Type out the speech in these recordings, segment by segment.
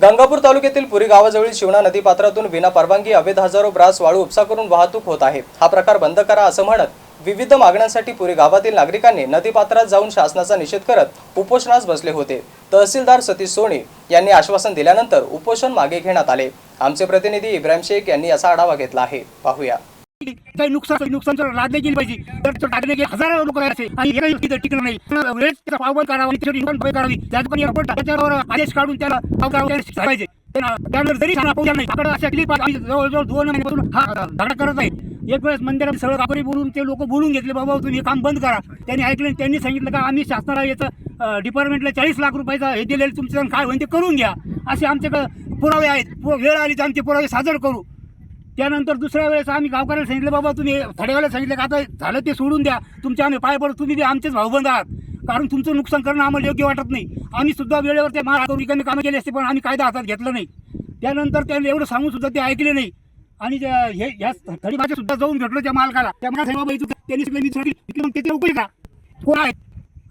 गंगापूर तालुक्यातील पुरी गावाजवळील शिवणा नदीपात्रातून विना परवानगी अवैध हजारो ब्रास वाळू उपसा करून वाहतूक होत आहे। हा प्रकार बंद करा असं म्हणत विविध मागण्यांसाठी पुरी गावातील नागरिकांनी नदीपात्रात जाऊन शासनाचा निषेध करत उपोषणास बसले होते। तहसीलदार सतीश सोनी यांनी आश्वासन दिल्यानंतर उपोषण मागे घेण्यात आले। आमचे प्रतिनिधी इब्राहिम शेख यांनी असा आढावा घेतला आहे, पाहूया। काही नुकसान लादले गेले पाहिजे, तर टाकले गेले हजारो लोक राहायचे आणि एकही तिथे टिकलं नाही। वेळेचा पावबंद करावा, त्याच्यावर करावी, त्याच्यावर आदेश काढून त्याला पाहिजे। त्यानंतर जरी पोहोचला नाही आकडे अशा क्लिप जवळजवळ 2 महिन्यापासून हा धडा करत आहे। एक वेळेस मंदिरात सगळं काकोरी बोलून ते लोक बोलून घेतले, बाबा तुम्ही हे काम बंद करा। त्यांनी ऐकलं, त्यांनी सांगितलं का आम्ही शासनाला याचं डिपार्टमेंटला 40 लाख रुपयाचा हे दिलेलं, तुमचं काय होईल ते करून घ्या, असे आमच्याकडे पुरावे आहेत। वेळ आली तर आमचे पुरावे सादर करू। त्यानंतर दुसऱ्या वेळेस आम्ही गावकऱ्याला सांगितलं, बाबा तुम्ही थडेवाला सांगितलं का आता झालं ते सोडून द्या, तुमचे आम्ही पाय पडू, तुम्ही आमचेच भाऊबंद आहात, कारण तुमचं नुकसान करणं आम्हाला योग्य वाटत नाही। आम्ही सुद्धा वेळेवर ते रिकामी कामं केली असते, पण आम्ही कायदा हातात घेतलं नाही। त्यानंतर त्यांनी एवढं सांगून सुद्धा ते ऐकले नाही आणि ह्या थडीबाच्या सुद्धा जाऊन भेटलो त्या मालकाला। त्या मला बाबा इथं त्यांनी सगळं मी सोडली, मग ते उकळी का कोण आहेत,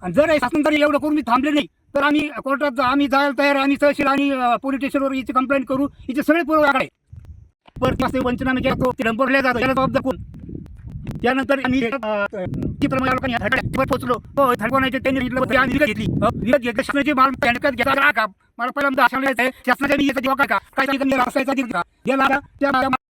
आणि जर शासनाने एवढं करून मी थांबले नाही तर आम्ही कोर्टात आम्ही जायला तयार। आम्ही तहसील आणि पोलीस स्टेशनवर याची कंप्लेंट करू, हिचे सगळे पुरावे परत पंचनामे केला तो डंपरला जातो, याला जबाबदार कोण? त्यानंतर आम्ही पोहोचलो, थडकवण्याचे त्यांनी विकत घेतली, शासनाची माल घेता का मला पहिल्यांदा शासनाच्या काय